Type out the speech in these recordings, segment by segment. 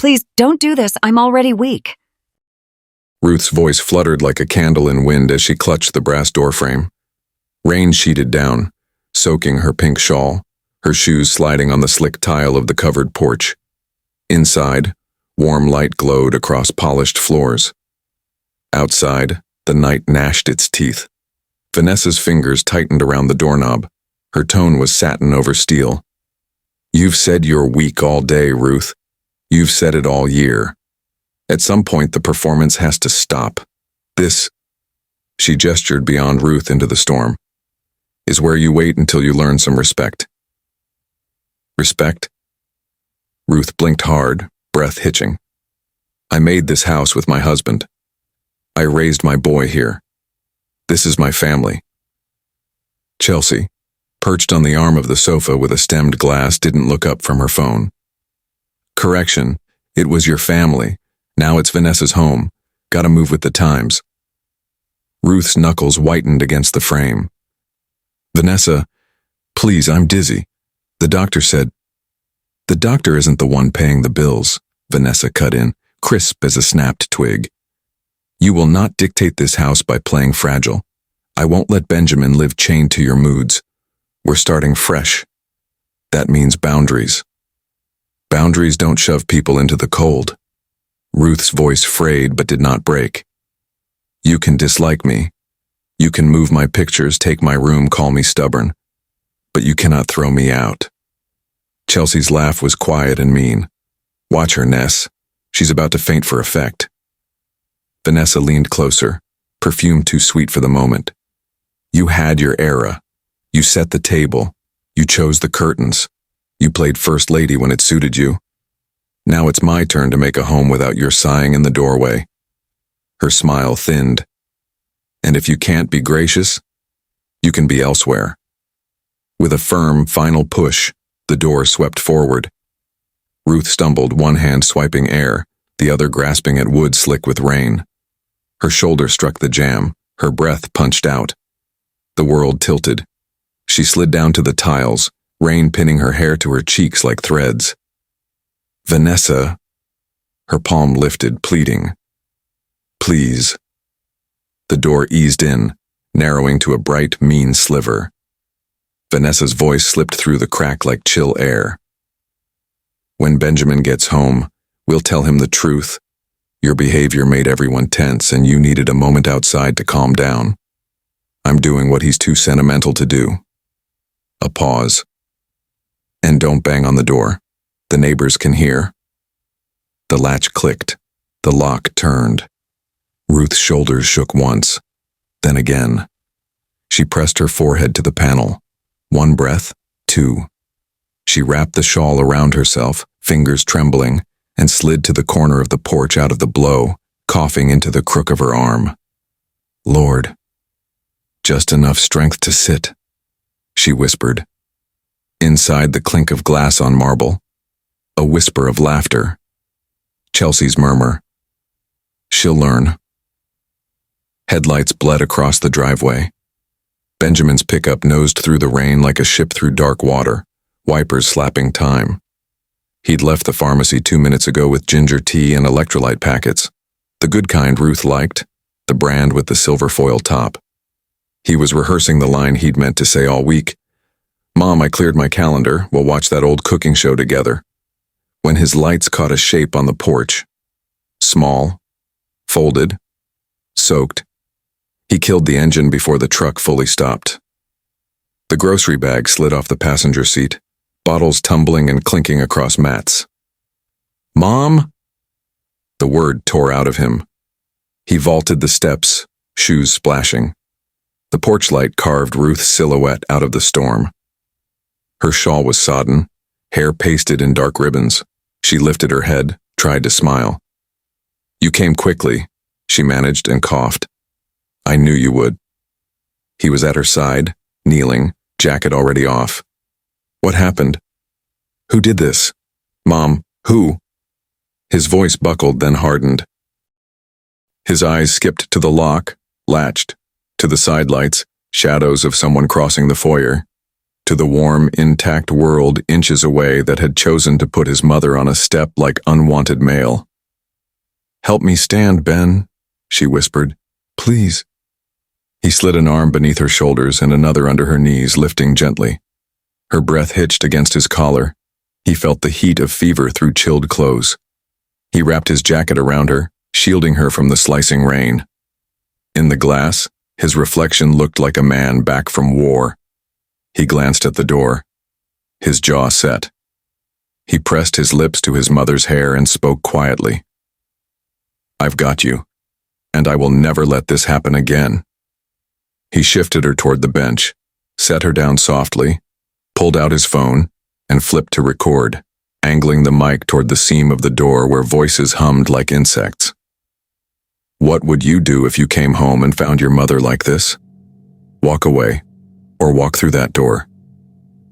Please, don't do this. I'm already weak. Ruth's voice fluttered like a candle in wind as she clutched the brass doorframe. Rain sheeted down, soaking her pink shawl, her shoes sliding on the slick tile of the covered porch. Inside, warm light glowed across polished floors. Outside, the night gnashed its teeth. Vanessa's fingers tightened around the doorknob. Her tone was satin over steel. You've said you're weak all day, Ruth. You've said it all year. At some point, the performance has to stop. This, she gestured beyond Ruth into the storm, is where you wait until you learn some respect. Respect? Ruth blinked hard, breath hitching. I made this house with my husband. I raised my boy here. This is my family. Chelsea, perched on the arm of the sofa with a stemmed glass, didn't look up from her phone. Correction, it was your family. Now it's Vanessa's home. Gotta move with the times. Ruth's knuckles whitened against the frame. Vanessa, please, I'm dizzy. The doctor said. The doctor isn't the one paying the bills, Vanessa cut in, crisp as a snapped twig. You will not dictate this house by playing fragile. I won't let Benjamin live chained to your moods. We're starting fresh. That means boundaries. Boundaries don't shove people into the cold. Ruth's voice frayed but did not break. You can dislike me. You can move my pictures, take my room, call me stubborn. But you cannot throw me out. Chelsea's laugh was quiet and mean. Watch her, Ness. She's about to faint for effect. Vanessa leaned closer, perfume too sweet for the moment. You had your era. You set the table. You chose the curtains. You played first lady when it suited you. Now it's my turn to make a home without your sighing in the doorway. Her smile thinned. And if you can't be gracious, you can be elsewhere. With a firm, final push, the door swept forward. Ruth stumbled, one hand swiping air, the other grasping at wood slick with rain. Her shoulder struck the jamb, her breath punched out. The world tilted. She slid down to the tiles, rain pinning her hair to her cheeks like threads. Vanessa, her palm lifted, pleading. Please. The door eased in, narrowing to a bright, mean sliver. Vanessa's voice slipped through the crack like chill air. When Benjamin gets home, we'll tell him the truth. Your behavior made everyone tense, and you needed a moment outside to calm down. I'm doing what he's too sentimental to do. A pause. And don't bang on the door. The neighbors can hear. The latch clicked. The lock turned. Ruth's shoulders shook once, then again. She pressed her forehead to the panel. One breath, two. She wrapped the shawl around herself, fingers trembling, and slid to the corner of the porch out of the blow, coughing into the crook of her arm. Lord, just enough strength to sit, she whispered. Inside, the clink of glass on marble. A whisper of laughter. Chelsea's murmur. She'll learn. Headlights bled across the driveway. Benjamin's pickup nosed through the rain like a ship through dark water, wipers slapping time. He'd left the pharmacy 2 minutes ago with ginger tea and electrolyte packets, the good kind Ruth liked, the brand with the silver foil top. He was rehearsing the line he'd meant to say all week. Mom, I cleared my calendar, we'll watch that old cooking show together. When his lights caught a shape on the porch. Small, folded, soaked. He killed the engine before the truck fully stopped. The grocery bag slid off the passenger seat, bottles tumbling and clinking across mats. Mom? The word tore out of him. He vaulted the steps, shoes splashing. The porch light carved Ruth's silhouette out of the storm. Her shawl was sodden, hair pasted in dark ribbons. She lifted her head, tried to smile. You came quickly, she managed and coughed. I knew you would. He was at her side, kneeling, jacket already off. What happened? Who did this? Mom, who? His voice buckled, then hardened. His eyes skipped to the lock, latched, to the sidelights, shadows of someone crossing the foyer. to the warm, intact world inches away that had chosen to put his mother on a step like unwanted mail. "Help me stand, Ben," she whispered. "Please." He slid an arm beneath her shoulders and another under her knees, lifting gently. Her breath hitched against his collar. He felt the heat of fever through chilled clothes. He wrapped his jacket around her, shielding her from the slicing rain. In the glass, his reflection looked like a man back from war. He glanced at the door. His jaw set. He pressed his lips to his mother's hair and spoke quietly. "I've got you, and I will never let this happen again." He shifted her toward the bench, set her down softly, pulled out his phone, and flipped to record, angling the mic toward the seam of the door where voices hummed like insects. "What would you do if you came home and found your mother like this? Walk away, or walk through that door.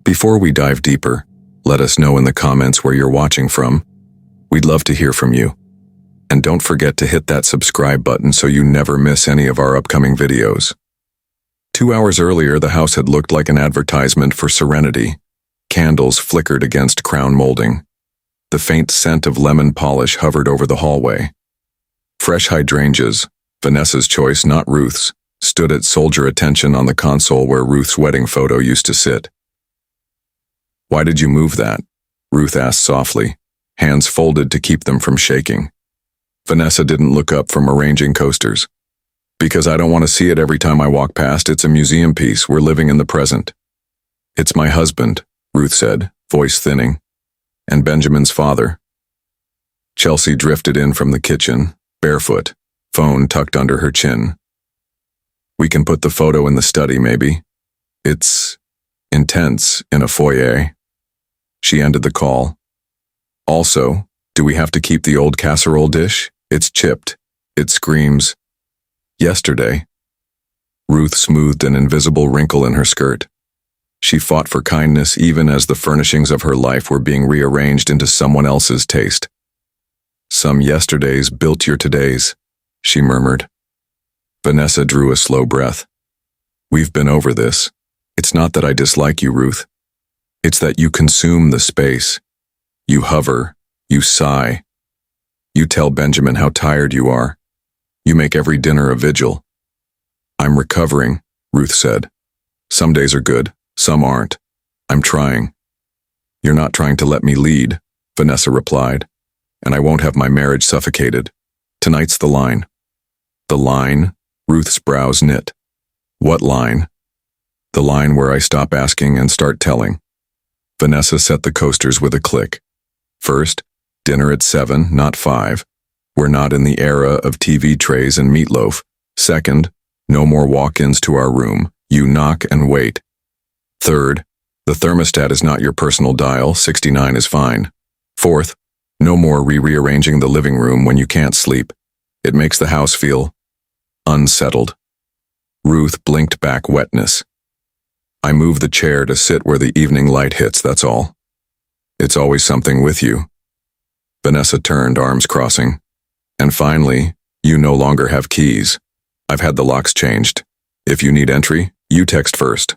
Before we dive deeper, let us know in the comments where you're watching from. We'd love to hear from you. And don't forget to hit that subscribe button so you never miss any of our upcoming videos. 2 hours earlier, the house had looked like an advertisement for serenity. Candles flickered against crown molding. The faint scent of lemon polish hovered over the hallway. Fresh hydrangeas, Vanessa's choice, not Ruth's, stood at soldier attention on the console where Ruth's wedding photo used to sit. "Why did you move that?" Ruth asked softly, hands folded to keep them from shaking. Vanessa didn't look up from arranging coasters. "Because I don't want to see it every time I walk past. It's a museum piece. We're living in the present." "It's my husband," Ruth said, voice thinning. "And Benjamin's father." Chelsea drifted in from the kitchen, barefoot, phone tucked under her chin. "We can put the photo in the study, maybe. It's intense in a foyer." She ended the call. "Also, do we have to keep the old casserole dish? It's chipped. It screams." "Yesterday." Ruth smoothed an invisible wrinkle in her skirt. She fought for kindness even as the furnishings of her life were being rearranged into someone else's taste. "Some yesterdays built your todays," she murmured. Vanessa drew a slow breath. "We've been over this. It's not that I dislike you, Ruth. It's that you consume the space. You hover. You sigh. You tell Benjamin how tired you are. You make every dinner a vigil." "I'm recovering," Ruth said. "Some days are good, some aren't. I'm trying." "You're not trying to let me lead," Vanessa replied. "And I won't have my marriage suffocated. Tonight's the line." "The line?" Ruth's brows knit. "What line?" "The line where I stop asking and start telling." Vanessa set the coasters with a click. "First, dinner at 7, not 5. We're not in the era of TV trays and meatloaf. Second, no more walk-ins to our room. You knock and wait. Third, the thermostat is not your personal dial. 69 is fine. Fourth, no more rearranging the living room when you can't sleep. It makes the house feel unsettled." Ruth blinked back wetness. "I move the chair to sit where the evening light hits, that's all. It's always something with you." Vanessa turned, arms crossing. "And finally, you no longer have keys. I've had the locks changed. If you need entry, you text first."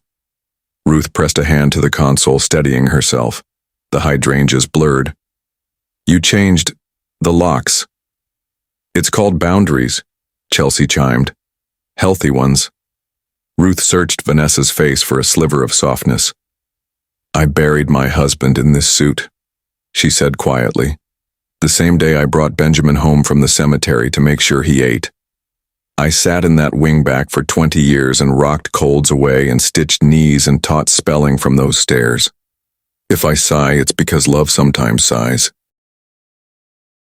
Ruth pressed a hand to the console, steadying herself. The hydrangeas blurred. "You changed the locks." "It's called boundaries," Chelsea chimed. "Healthy ones." Ruth searched Vanessa's face for a sliver of softness. "I buried my husband in this suit," she said quietly. "The same day I brought Benjamin home from the cemetery to make sure he ate. I sat in that wingback for 20 years and rocked colds away and stitched knees and taught spelling from those stairs. If I sigh, it's because love sometimes sighs.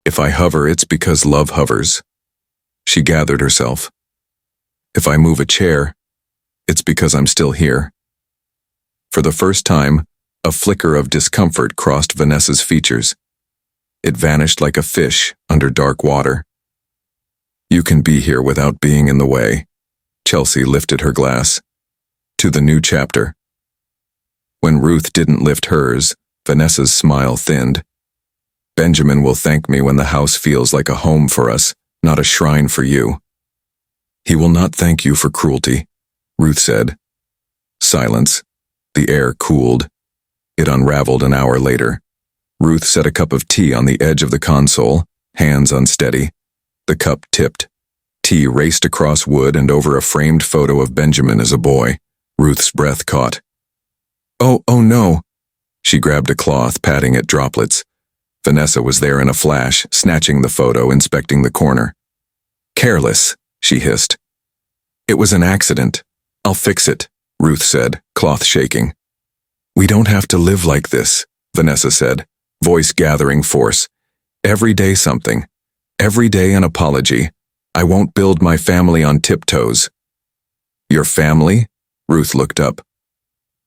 If I hover, it's because love hovers." She gathered herself. "If I move a chair, it's because I'm still here." For the first time, a flicker of discomfort crossed Vanessa's features. It vanished like a fish under dark water. "You can be here without being in the way." Chelsea lifted her glass. "To the new chapter." When Ruth didn't lift hers, Vanessa's smile thinned. "Benjamin will thank me when the house feels like a home for us, not a shrine for you." "He will not thank you for cruelty," Ruth said. Silence. The air cooled. It unraveled an hour later. Ruth set a cup of tea on the edge of the console, hands unsteady. The cup tipped. Tea raced across wood and over a framed photo of Benjamin as a boy. Ruth's breath caught. Oh no. She grabbed a cloth, patting at droplets. Vanessa was there in a flash, snatching the photo, inspecting the corner. Careless, she hissed. It was an accident. I'll fix it, Ruth said, cloth shaking. We don't have to live like this, Vanessa said, voice gathering force. Every day something. Every day an apology. I won't build my family on tiptoes. Your family? Ruth looked up.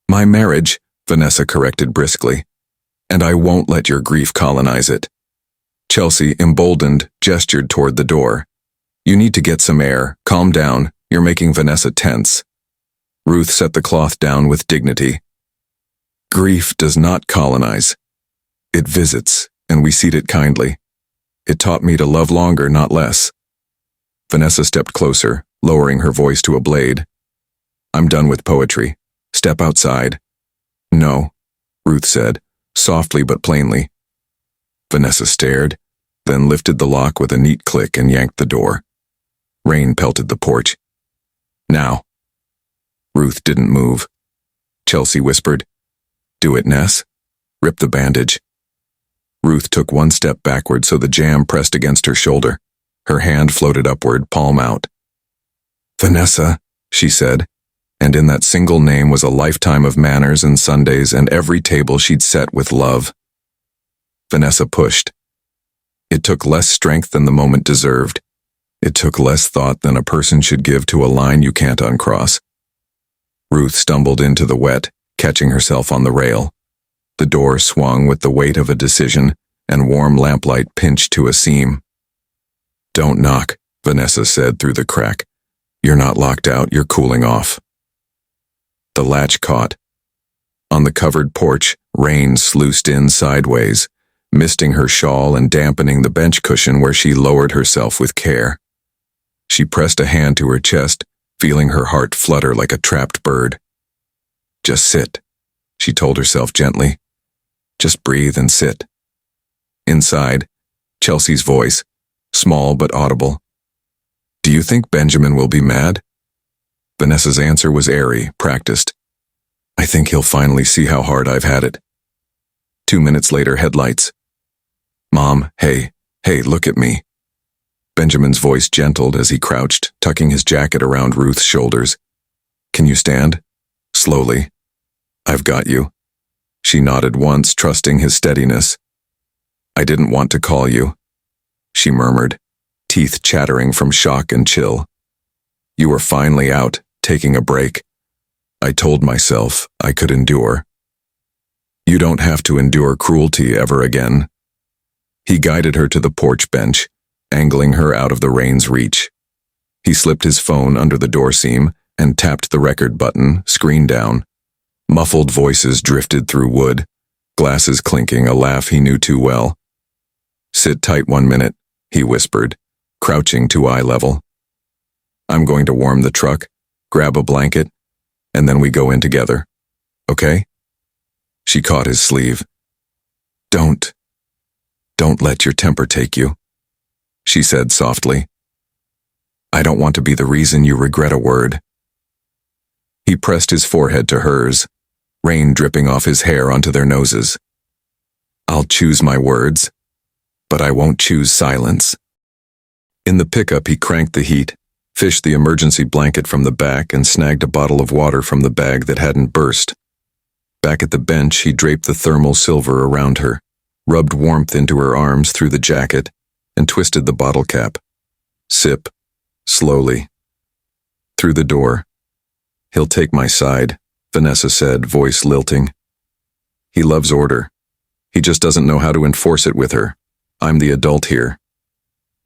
My marriage, Vanessa corrected briskly. And I won't let your grief colonize it. Chelsea, emboldened, gestured toward the door. You need to get some air. Calm down. You're making Vanessa tense. Ruth set the cloth down with dignity. Grief does not colonize. It visits, and we seat it kindly. It taught me to love longer, not less. Vanessa stepped closer, lowering her voice to a blade. I'm done with poetry. Step outside. No, Ruth said, softly but plainly. Vanessa stared, then lifted the lock with a neat click and yanked the door. Rain pelted the porch. Now. Ruth didn't move. Chelsea whispered, Do it, Ness. Rip the bandage. Ruth took one step backward so the jam pressed against her shoulder. Her hand floated upward, palm out. Vanessa, she said, and in that single name was a lifetime of manners and Sundays and every table she'd set with love. Vanessa pushed. It took less strength than the moment deserved. It took less thought than a person should give to a line you can't uncross. Ruth stumbled into the wet, catching herself on the rail. The door swung with the weight of a decision, and warm lamplight pinched to a seam. Don't knock, Vanessa said through the crack. You're not locked out, you're cooling off. The latch caught. On the covered porch, rain sluiced in sideways, misting her shawl and dampening the bench cushion where she lowered herself with care. She pressed a hand to her chest, feeling her heart flutter like a trapped bird. Just sit, she told herself gently. Just breathe and sit. Inside, Chelsea's voice, small but audible. Do you think Benjamin will be mad? Vanessa's answer was airy, practiced. I think he'll finally see how hard I've had it. 2 minutes later, headlights. Mom, hey, look at me. Benjamin's voice gentled as he crouched, tucking his jacket around Ruth's shoulders. Can you stand? Slowly. I've got you. She nodded once, trusting his steadiness. I didn't want to call you, she murmured, teeth chattering from shock and chill. You were finally out, taking a break. I told myself I could endure. You don't have to endure cruelty ever again. He guided her to the porch bench, angling her out of the rain's reach. He slipped his phone under the door seam and tapped the record button, screen down. Muffled voices drifted through wood, glasses clinking, a laugh he knew too well. Sit tight 1 minute, he whispered, crouching to eye level. I'm going to warm the truck, grab a blanket, and then we go in together. Okay? She caught his sleeve. Don't let your temper take you, she said softly. I don't want to be the reason you regret a word. He pressed his forehead to hers, rain dripping off his hair onto their noses. I'll choose my words, but I won't choose silence. In the pickup, he cranked the heat, fished the emergency blanket from the back, and snagged a bottle of water from the bag that hadn't burst. Back at the bench, he draped the thermal silver around her, rubbed warmth into her arms through the jacket, and twisted the bottle cap. Sip, slowly. Through the door. He'll take my side, Vanessa said, voice lilting. He loves order. He just doesn't know how to enforce it with her. I'm the adult here.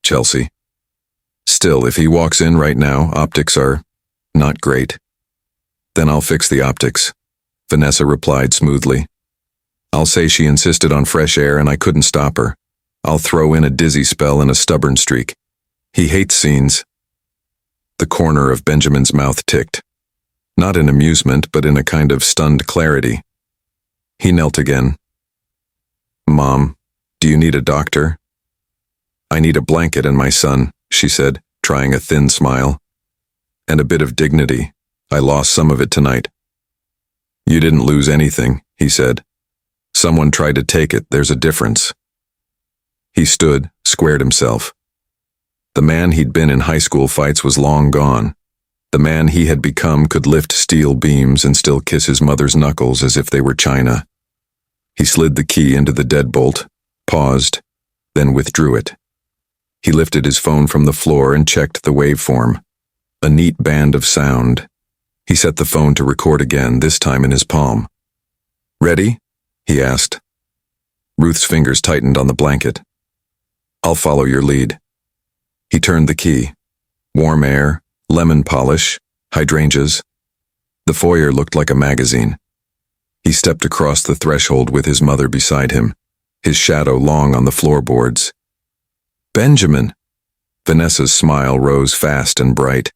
Chelsea. Still, if he walks in right now, optics are not great. Then I'll fix the optics, Vanessa replied smoothly. I'll say she insisted on fresh air and I couldn't stop her. I'll throw in a dizzy spell and a stubborn streak. He hates scenes. The corner of Benjamin's mouth ticked. not in amusement, but in a kind of stunned clarity. He knelt again. "Mom, do you need a doctor?" "I need a blanket and my son," she said, trying a thin smile. "And a bit of dignity. I lost some of it tonight." "You didn't lose anything," he said. "Someone tried to take it. There's a difference." He stood, squared himself. The man he'd been in high school fights was long gone. The man he had become could lift steel beams and still kiss his mother's knuckles as if they were china. He slid the key into the deadbolt, paused, then withdrew it. He lifted his phone from the floor and checked the waveform. A neat band of sound. He set the phone to record again, this time in his palm. "Ready?" he asked. Ruth's fingers tightened on the blanket. "I'll follow your lead." He turned the key. Warm air, lemon polish, hydrangeas. The foyer looked like a magazine. He stepped across the threshold with his mother beside him, his shadow long on the floorboards. "Benjamin!" Vanessa's smile rose fast and bright.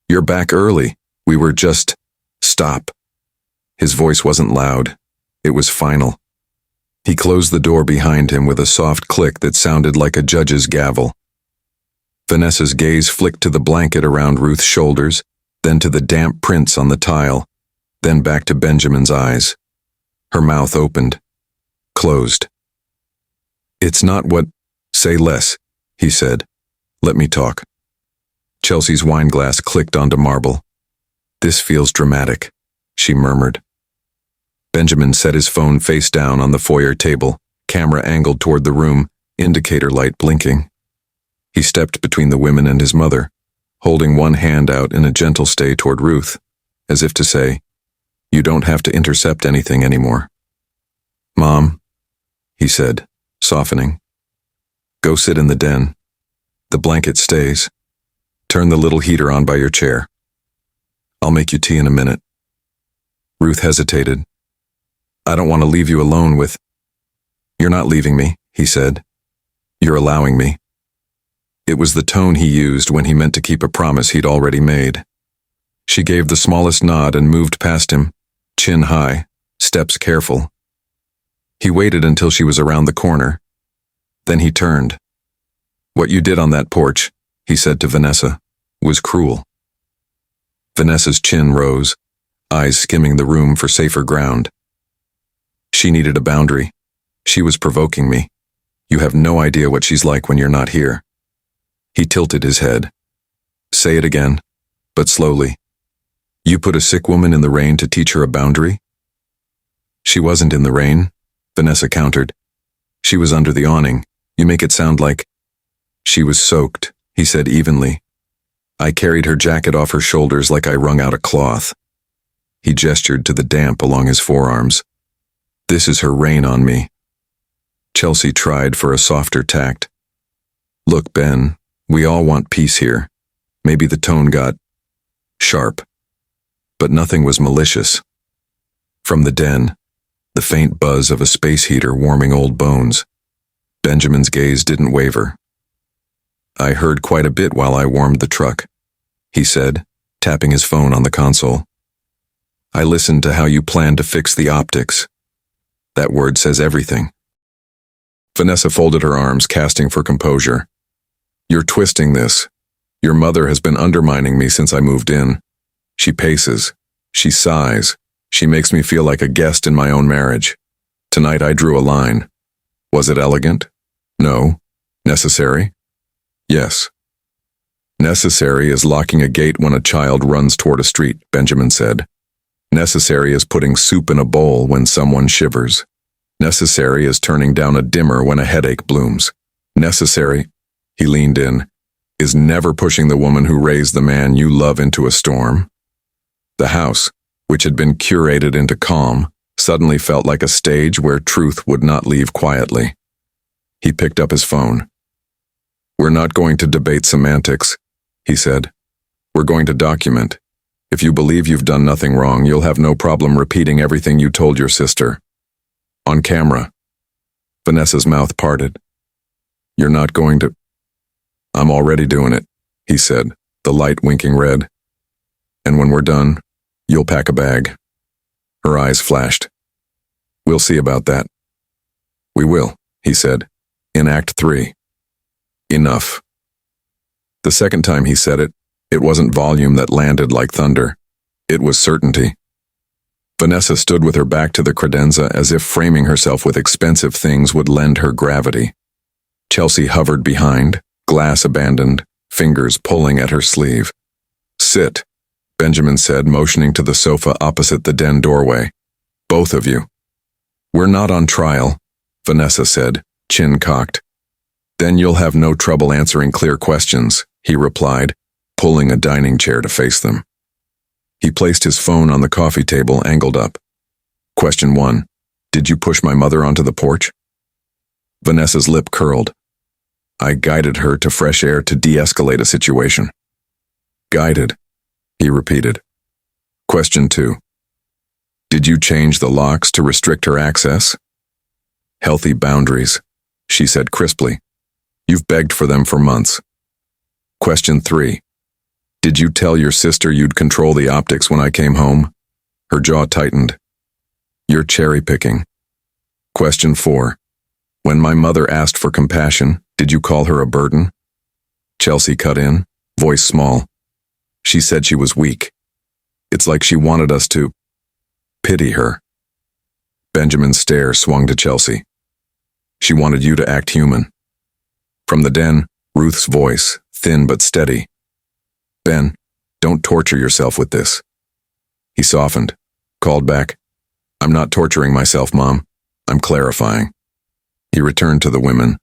"You're back early. We were just—" "Stop." His voice wasn't loud. It was final. He closed the door behind him with a soft click that sounded like a judge's gavel. Vanessa's gaze flicked to the blanket around Ruth's shoulders, then to the damp prints on the tile, then back to Benjamin's eyes. Her mouth opened, closed. "It's not what—" "Say less," he said. "Let me talk." Chelsea's wineglass clicked onto marble. "This feels dramatic," she murmured. Benjamin set his phone face down on the foyer table, camera angled toward the room, indicator light blinking. He stepped between the women and his mother, holding one hand out in a gentle stay toward Ruth, as if to say, "You don't have to intercept anything anymore." "Mom," he said, softening. "Go sit in the den. The blanket stays. Turn the little heater on by your chair. I'll make you tea in a minute." Ruth hesitated. "I don't want to leave you alone with—" "You're not leaving me," he said. "You're allowing me." It was the tone he used when he meant to keep a promise he'd already made. She gave the smallest nod and moved past him, chin high, steps careful. He waited until she was around the corner. Then he turned. "What you did on that porch," he said to Vanessa, "was cruel." Vanessa's chin rose, eyes skimming the room for safer ground. "She needed a boundary. She was provoking me. You have no idea what she's like when you're not here." He tilted his head. "Say it again, but slowly. You put a sick woman in the rain to teach her a boundary?" "She wasn't in the rain," Vanessa countered. "She was under the awning. You make it sound like—" "She was soaked," he said evenly. "I carried her jacket off her shoulders like I wrung out a cloth." He gestured to the damp along his forearms. "This is her rain on me." Chelsea tried for a softer tact. "Look, Ben, we all want peace here." Maybe the tone got sharp, but nothing was malicious. From the den, the faint buzz of a space heater warming old bones. Benjamin's gaze didn't waver. "I heard quite a bit while I warmed the truck," he said, tapping his phone on the console. "I listened to how you planned to fix the optics. That word says everything." Vanessa folded her arms, casting for composure. "You're twisting this. Your mother has been undermining me since I moved in. She paces. She sighs. She makes me feel like a guest in my own marriage. Tonight I drew a line. Was it elegant? No. Necessary? Yes. Necessary is locking a gate when a child runs toward a street," Benjamin said. "Necessary is putting soup in a bowl when someone shivers. Necessary is turning down a dimmer when a headache blooms. Necessary," he leaned in, "is never pushing the woman who raised the man you love into a storm." The house, which had been curated into calm, suddenly felt like a stage where truth would not leave quietly. He picked up his phone. "We're not going to debate semantics," he said. "We're going to document. If you believe you've done nothing wrong, you'll have no problem repeating everything you told your sister. On camera." Vanessa's mouth parted. "You're not going to—" "I'm already doing it," he said, the light winking red. "And when we're done, You'll pack a bag. Her eyes flashed. We'll see about that. We will, he said, in Act 3. Enough. The second time he said it, it wasn't volume that landed like thunder. It was certainty. Vanessa stood with her back to the credenza as if framing herself with expensive things would lend her gravity. Chelsea hovered behind, glass abandoned, fingers pulling at her sleeve. Sit, Benjamin said, motioning to the sofa opposite the den doorway. Both of you. We're not on trial, Vanessa said, chin cocked. Then you'll have no trouble answering clear questions, he replied, pulling a dining chair to face them. He placed his phone on the coffee table, angled up. Question 1. Did you push my mother onto the porch? Vanessa's lip curled. I guided her to fresh air to de-escalate a situation. Guided, he repeated. Question 2. Did you change the locks to restrict her access? Healthy boundaries, she said crisply. You've begged for them for months. Question 3. Did you tell your sister you'd control the optics when I came home? Her jaw tightened. You're cherry-picking. Question 4. When my mother asked for compassion, did you call her a burden? Chelsea cut in, voice small. She said she was weak. It's like she wanted us to pity her. Benjamin's stare swung to Chelsea. She wanted you to act human. From the den, Ruth's voice, thin but steady. Ben, don't torture yourself with this. He softened, called back. I'm not torturing myself, Mom. I'm clarifying. He returned to the women.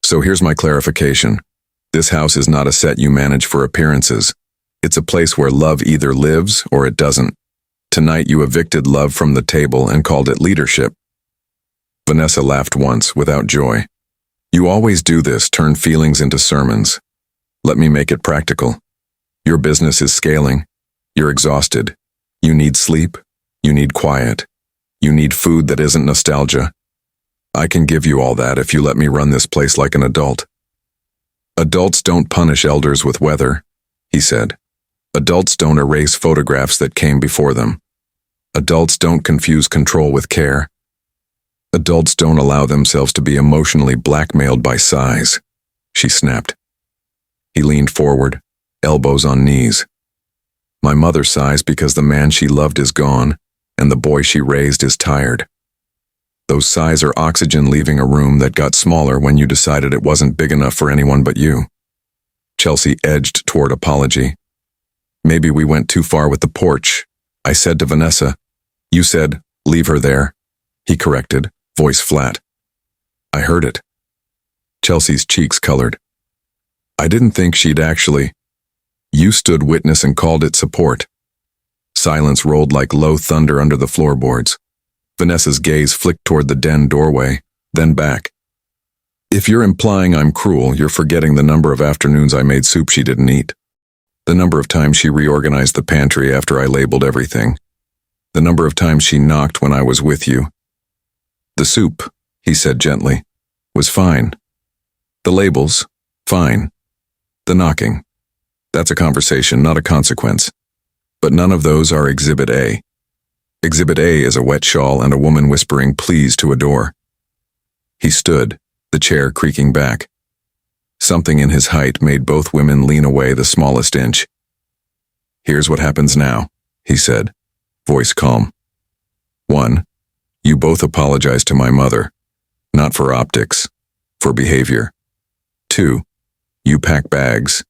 So here's my clarification. This house is not a set you manage for appearances. It's a place where love either lives or it doesn't. Tonight you evicted love from the table and called it leadership. Vanessa laughed once, without joy. You always do this, turn feelings into sermons. Let me make it practical. Your business is scaling. You're exhausted. You need sleep. You need quiet. You need food that isn't nostalgia. I can give you all that if you let me run this place like an adult. Adults don't punish elders with weather, he said. Adults don't erase photographs that came before them. Adults don't confuse control with care. Adults don't allow themselves to be emotionally blackmailed by size, she snapped. He leaned forward, elbows on knees. My mother sighs because the man she loved is gone, and the boy she raised is tired. Those sighs are oxygen leaving a room that got smaller when you decided it wasn't big enough for anyone but you. Chelsea edged toward apology. Maybe we went too far with the porch, I said to Vanessa. You said, leave her there, he corrected, voice flat. I heard it. Chelsea's cheeks colored. I didn't think she'd actually. You stood witness and called it support. Silence rolled like low thunder under the floorboards. Vanessa's gaze flicked toward the den doorway, then back. If you're implying I'm cruel, you're forgetting the number of afternoons I made soup she didn't eat. The number of times she reorganized the pantry after I labeled everything. The number of times she knocked when I was with you. The soup, he said gently, was fine. The labels, fine. The knocking. That's a conversation, not a consequence. But none of those are Exhibit A. Exhibit A is a wet shawl and a woman whispering please to a door. He stood, the chair creaking back. Something in his height made both women lean away the smallest inch. Here's what happens now, he said, voice calm. 1. You both apologize to my mother, not for optics, for behavior. 2. You pack bags.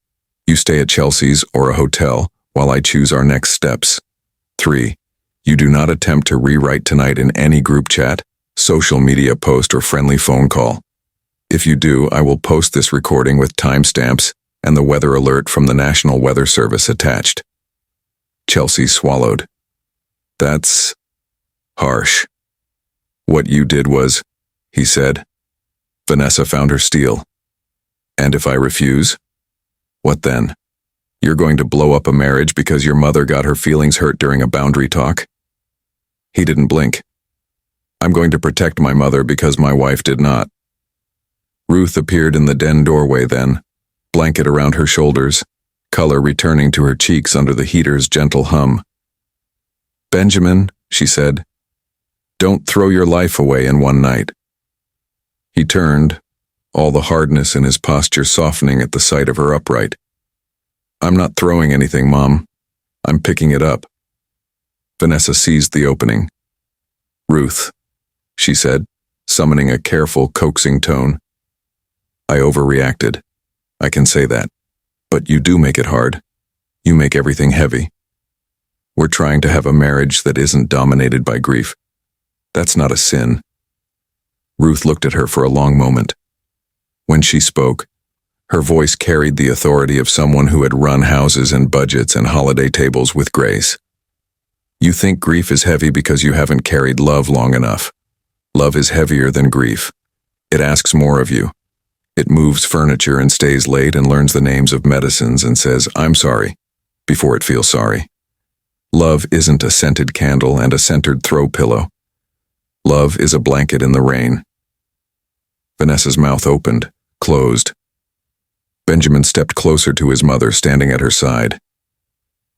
You stay at Chelsea's or a hotel while I choose our next steps. 3. You do not attempt to rewrite tonight in any group chat, social media post, or friendly phone call. If you do, I will post this recording with timestamps and the weather alert from the National Weather Service attached. Chelsea swallowed. That's harsh. What you did was, he said. Vanessa found her steel. And if I refuse? What then? You're going to blow up a marriage because your mother got her feelings hurt during a boundary talk? He didn't blink. I'm going to protect my mother because my wife did not. Ruth appeared in the den doorway then, blanket around her shoulders, color returning to her cheeks under the heater's gentle hum. "Benjamin," she said, "don't throw your life away in one night." He turned, all the hardness in his posture softening at the sight of her upright. "I'm not throwing anything, Mom. I'm picking it up." Vanessa seized the opening. "Ruth," she said, summoning a careful, coaxing tone. "I overreacted. I can say that. But you do make it hard. You make everything heavy. We're trying to have a marriage that isn't dominated by grief. That's not a sin." Ruth looked at her for a long moment. When she spoke, her voice carried the authority of someone who had run houses and budgets and holiday tables with grace. "You think grief is heavy because you haven't carried love long enough. Love is heavier than grief. It asks more of you. It moves furniture and stays late and learns the names of medicines and says, 'I'm sorry,' before it feels sorry. Love isn't a scented candle and a scented throw pillow. Love is a blanket in the rain." Vanessa's mouth opened, closed. Benjamin stepped closer to his mother, standing at her side.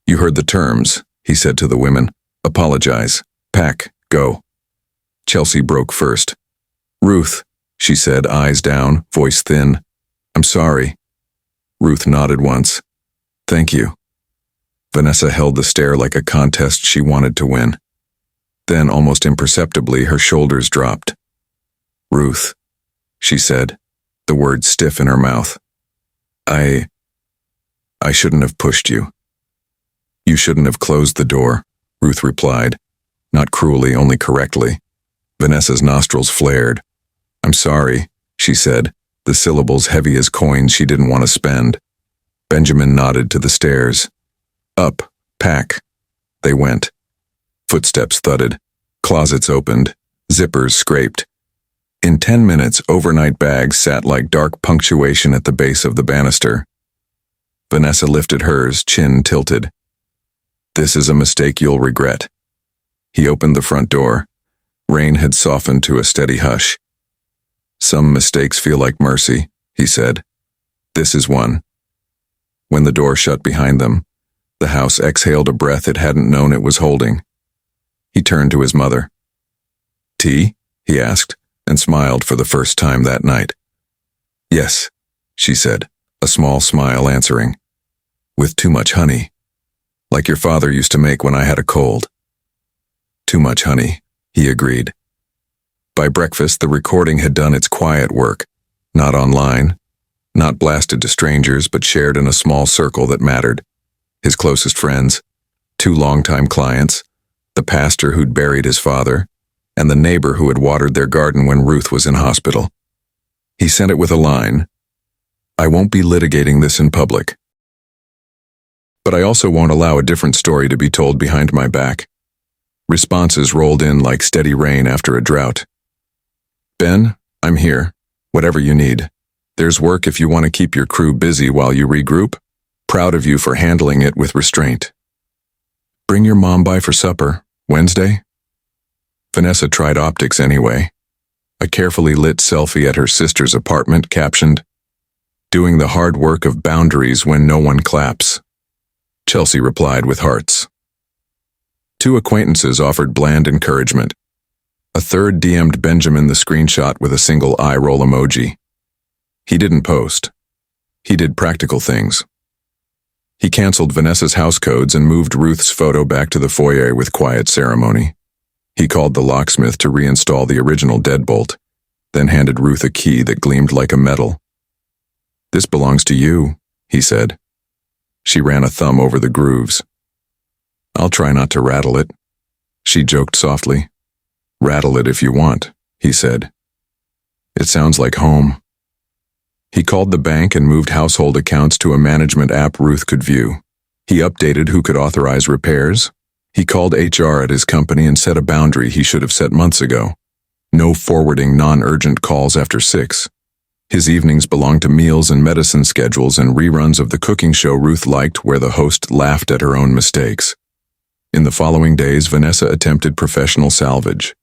"You heard the terms," he said to the women. "Apologize. Pack. Go." Chelsea broke first. "Ruth," she said, eyes down, voice thin. "I'm sorry." Ruth nodded once. "Thank you." Vanessa held the stare like a contest she wanted to win. Then, almost imperceptibly, her shoulders dropped. "Ruth," she said, the words stiff in her mouth. I shouldn't have pushed you." "You shouldn't have closed the door," Ruth replied, not cruelly, only correctly. Vanessa's nostrils flared. "I'm sorry," she said, the syllables heavy as coins she didn't want to spend. Benjamin nodded to the stairs. "Up, pack." They went. Footsteps thudded. Closets opened. Zippers scraped. In 10 minutes, overnight bags sat like dark punctuation at the base of the banister. Vanessa lifted hers, chin tilted. "This is a mistake you'll regret." He opened the front door. Rain had softened to a steady hush. "Some mistakes feel like mercy," he said. "This is one." When the door shut behind them, the house exhaled a breath it hadn't known it was holding. He turned to his mother. "Tea?" he asked, and smiled for the first time that night. "Yes," she said, a small smile answering. "With too much honey. Like your father used to make when I had a cold." "Too much honey," he agreed. By breakfast, the recording had done its quiet work, not online, not blasted to strangers, but shared in a small circle that mattered. His closest friends, 2 longtime clients, the pastor who'd buried his father, and the neighbor who had watered their garden when Ruth was in hospital. He sent it with a line, "I won't be litigating this in public. But I also won't allow a different story to be told behind my back." Responses rolled in like steady rain after a drought. "Ben, I'm here. Whatever you need. There's work if you want to keep your crew busy while you regroup. Proud of you for handling it with restraint. Bring your mom by for supper. Wednesday?" Vanessa tried optics anyway. A carefully lit selfie at her sister's apartment captioned, "Doing the hard work of boundaries when no one claps." Chelsea replied with hearts. 2 acquaintances offered bland encouragement. A third DM'd Benjamin the screenshot with a single eye roll emoji. He didn't post. He did practical things. He canceled Vanessa's house codes and moved Ruth's photo back to the foyer with quiet ceremony. He called the locksmith to reinstall the original deadbolt, then handed Ruth a key that gleamed like a medal. "This belongs to you," he said. She ran a thumb over the grooves. "I'll try not to rattle it," she joked softly. "Rattle it if you want," he said. "It sounds like home." He called the bank and moved household accounts to a management app Ruth could view. He updated who could authorize repairs. He called HR at his company and set a boundary he should have set months ago. No forwarding non-urgent calls after 6. His evenings belonged to meals and medicine schedules and reruns of the cooking show Ruth liked, where the host laughed at her own mistakes. In the following days, Vanessa attempted professional salvage.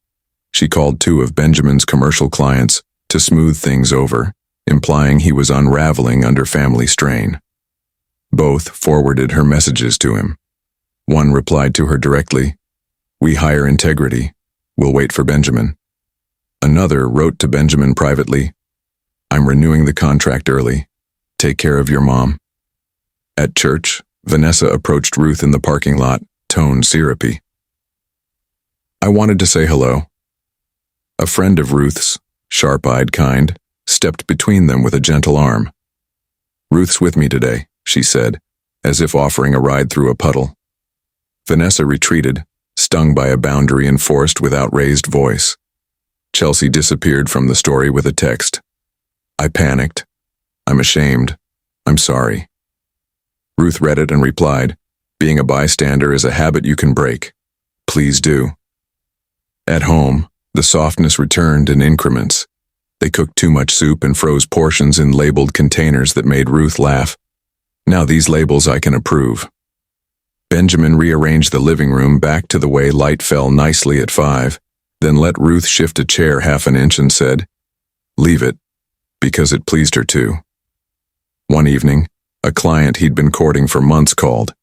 She called 2 of Benjamin's commercial clients to smooth things over, implying he was unraveling under family strain. Both forwarded her messages to him. One replied to her directly, We hire integrity. We'll wait for Benjamin. Another wrote to Benjamin privately, I'm renewing the contract early. Take care of your mom. At church, Vanessa approached Ruth in the parking lot, tone syrupy. I wanted to say hello. A friend of Ruth's, sharp-eyed kind, stepped between them with a gentle arm. Ruth's with me today, she said, as if offering a ride through a puddle. Vanessa retreated, stung by a boundary enforced without raised voice. Chelsea disappeared from the story with a text. I panicked. I'm ashamed. I'm sorry. Ruth read it and replied, being a bystander is a habit you can break. Please do. At home, the softness returned in increments. They cooked too much soup and froze portions in labeled containers that made Ruth laugh. Now these labels I can approve. Benjamin rearranged the living room back to the way light fell nicely at 5, then let Ruth shift a chair half an inch and said, leave it, because it pleased her to. One evening, a client he'd been courting for months called.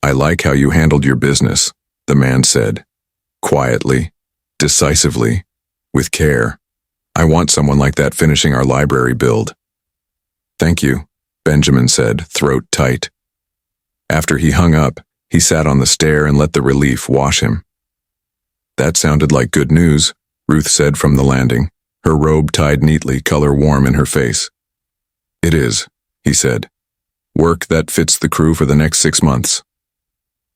I like how you handled your business, the man said. Quietly, decisively, with care. I want someone like that finishing our library build. Thank you, Benjamin said, throat tight. After he hung up, he sat on the stair and let the relief wash him. That sounded like good news, Ruth said from the landing, her robe tied neatly, color warm in her face. It is, he said. Work that fits the crew for the next 6 months.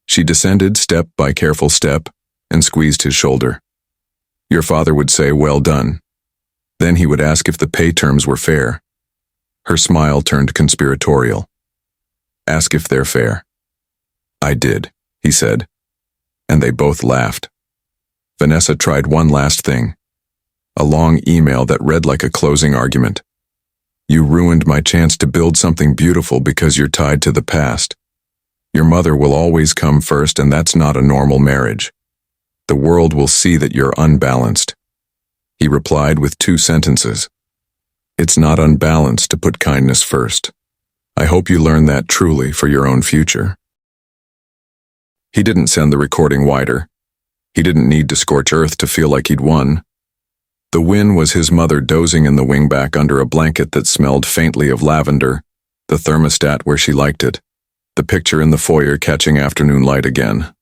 She descended step by careful step and squeezed his shoulder. Your father would say, well done. Then he would ask if the pay terms were fair. Her smile turned conspiratorial. Ask if they're fair. I did, he said, and they both laughed. Vanessa tried one last thing. A long email that read like a closing argument. You ruined my chance to build something beautiful because you're tied to the past. Your mother will always come first, and that's not a normal marriage. The world will see that you're unbalanced. He replied with 2 sentences. It's not unbalanced to put kindness first. I hope you learn that truly for your own future. He didn't send the recording wider. He didn't need to scorch earth to feel like he'd won. The win was his mother dozing in the wingback under a blanket that smelled faintly of lavender, the thermostat where she liked it, the picture in the foyer catching afternoon light again.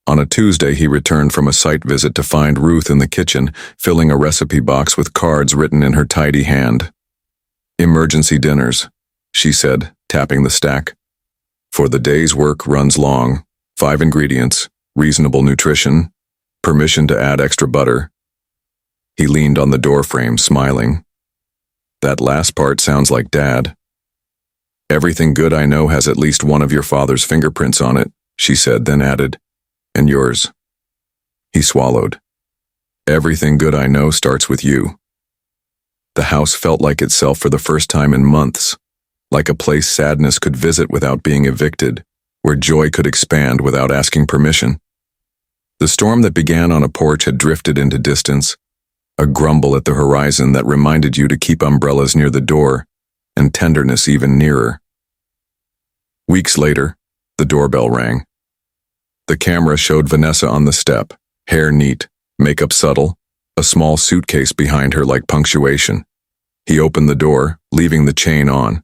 On a Tuesday, he returned from a site visit to find Ruth in the kitchen, filling a recipe box with cards written in her tidy hand. Emergency dinners, she said, tapping the stack. For the day's work runs long, 5 ingredients, reasonable nutrition, permission to add extra butter. He leaned on the doorframe, smiling. That last part sounds like Dad. Everything good I know has at least one of your father's fingerprints on it, she said, then added, and yours. He swallowed. Everything good I know starts with you. The house felt like itself for the first time in months, like a place sadness could visit without being evicted, where joy could expand without asking permission. The storm that began on a porch had drifted into distance, a grumble at the horizon that reminded you to keep umbrellas near the door, and tenderness even nearer. Weeks later, the doorbell rang. The camera showed Vanessa on the step, hair neat, makeup subtle, a small suitcase behind her like punctuation. He opened the door, leaving the chain on.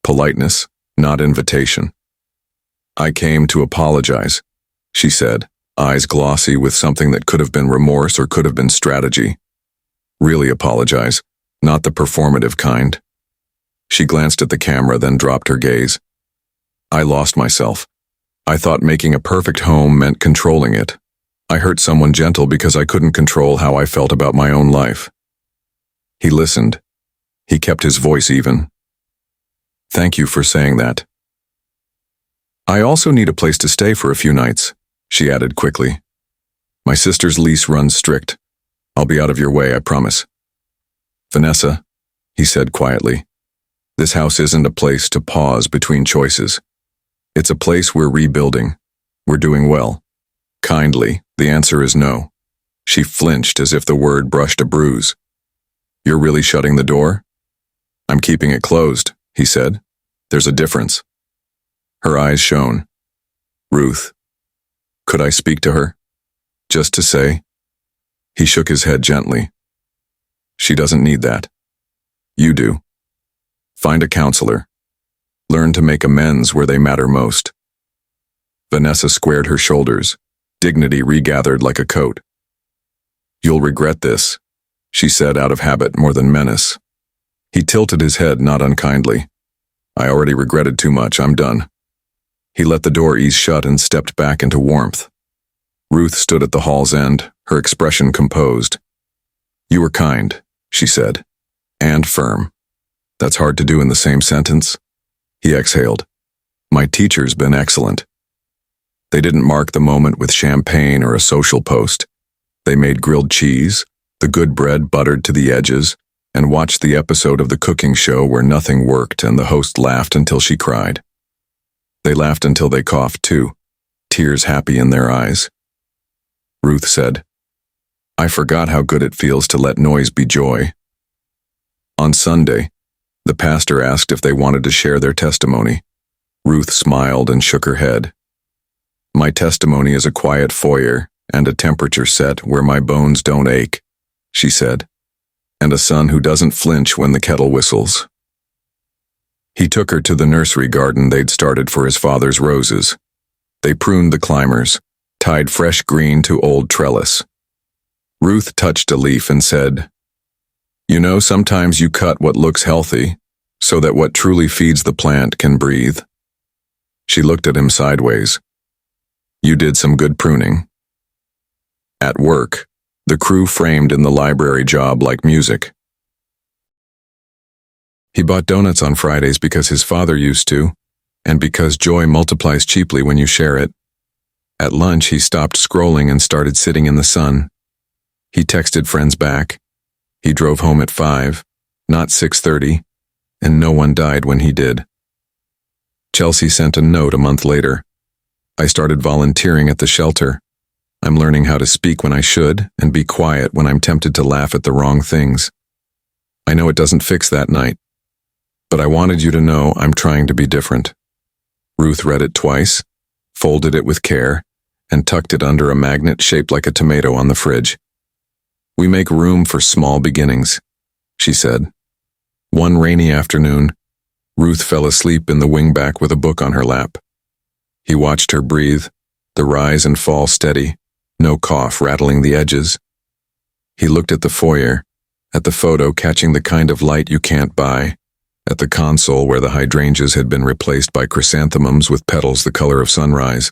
Politeness, not invitation. I came to apologize, she said, eyes glossy with something that could have been remorse or could have been strategy. Really apologize, not the performative kind. She glanced at the camera, then dropped her gaze. I lost myself. I thought making a perfect home meant controlling it. I hurt someone gentle because I couldn't control how I felt about my own life. He listened. He kept his voice even. Thank you for saying that. I also need a place to stay for a few nights, she added quickly. My sister's lease runs strict. I'll be out of your way, I promise. Vanessa, he said quietly, this house isn't a place to pause between choices. It's a place we're rebuilding. We're doing well. Kindly, the answer is no. She flinched as if the word brushed a bruise. You're really shutting the door? I'm keeping it closed, he said. There's a difference. Her eyes shone. Ruth. Could I speak to her? Just to say? He shook his head gently. She doesn't need that. You do. Find a counselor. Learn to make amends where they matter most. Vanessa squared her shoulders, dignity regathered like a coat. You'll regret this, she said out of habit more than menace. He tilted his head not unkindly. I already regretted too much, I'm done. He let the door ease shut and stepped back into warmth. Ruth stood at the hall's end, her expression composed. You were kind, she said, and firm. That's hard to do in the same sentence. He exhaled. My teacher's been excellent. They didn't mark the moment with champagne or a social post. They made grilled cheese, the good bread buttered to the edges, and watched the episode of the cooking show where nothing worked and the host laughed until she cried. They laughed until they coughed too, tears happy in their eyes. Ruth said, I forgot how good it feels to let noise be joy. On Sunday, the pastor asked if they wanted to share their testimony. Ruth smiled and shook her head. My testimony is a quiet foyer and a temperature set where my bones don't ache, she said, and a son who doesn't flinch when the kettle whistles. He took her to the nursery garden they'd started for his father's roses. They pruned the climbers, tied fresh green to old trellis. Ruth touched a leaf and said, You know, sometimes you cut what looks healthy so that what truly feeds the plant can breathe. She looked at him sideways. You did some good pruning. At work, the crew framed in the library job like music. He bought donuts on Fridays because his father used to, and because joy multiplies cheaply when you share it. At lunch, he stopped scrolling and started sitting in the sun. He texted friends back. He drove home at 5, not 6:30, and no one died when he did. Chelsea sent a note a month later. I started volunteering at the shelter. I'm learning how to speak when I should and be quiet when I'm tempted to laugh at the wrong things. I know it doesn't fix that night, but I wanted you to know I'm trying to be different. Ruth read it twice, folded it with care, and tucked it under a magnet shaped like a tomato on the fridge. We make room for small beginnings, she said. One rainy afternoon, Ruth fell asleep in the wingback with a book on her lap. He watched her breathe, the rise and fall steady, no cough rattling the edges. He looked at the foyer, at the photo catching the kind of light you can't buy, at the console where the hydrangeas had been replaced by chrysanthemums with petals the color of sunrise.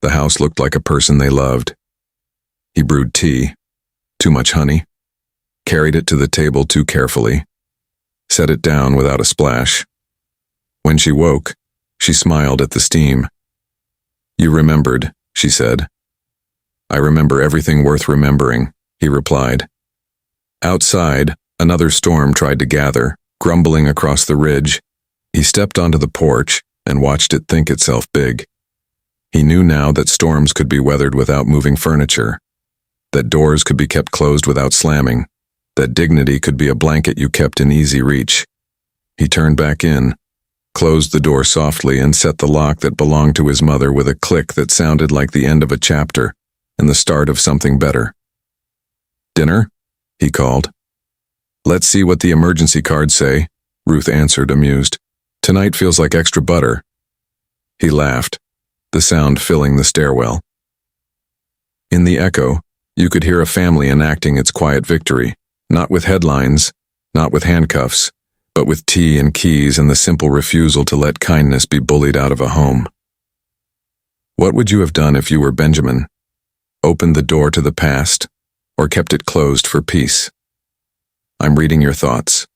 The house looked like a person they loved. He brewed tea, too much honey, carried it to the table too carefully, set it down without a splash. When she woke, she smiled at the steam. You remembered, she said. I remember everything worth remembering, he replied. Outside, another storm tried to gather, grumbling across the ridge. He stepped onto the porch and watched it think itself big. He knew now that storms could be weathered without moving furniture, that doors could be kept closed without slamming, that dignity could be a blanket you kept in easy reach. He turned back in, closed the door softly, and set the lock that belonged to his mother with a click that sounded like the end of a chapter and the start of something better. Dinner? He called. Let's see what the emergency cards say, Ruth answered, amused. Tonight feels like extra butter. He laughed, the sound filling the stairwell. In the echo, you could hear a family enacting its quiet victory, not with headlines, not with handcuffs, but with tea and keys and the simple refusal to let kindness be bullied out of a home. What would you have done if you were Benjamin? Opened the door to the past, or kept it closed for peace? I'm reading your thoughts.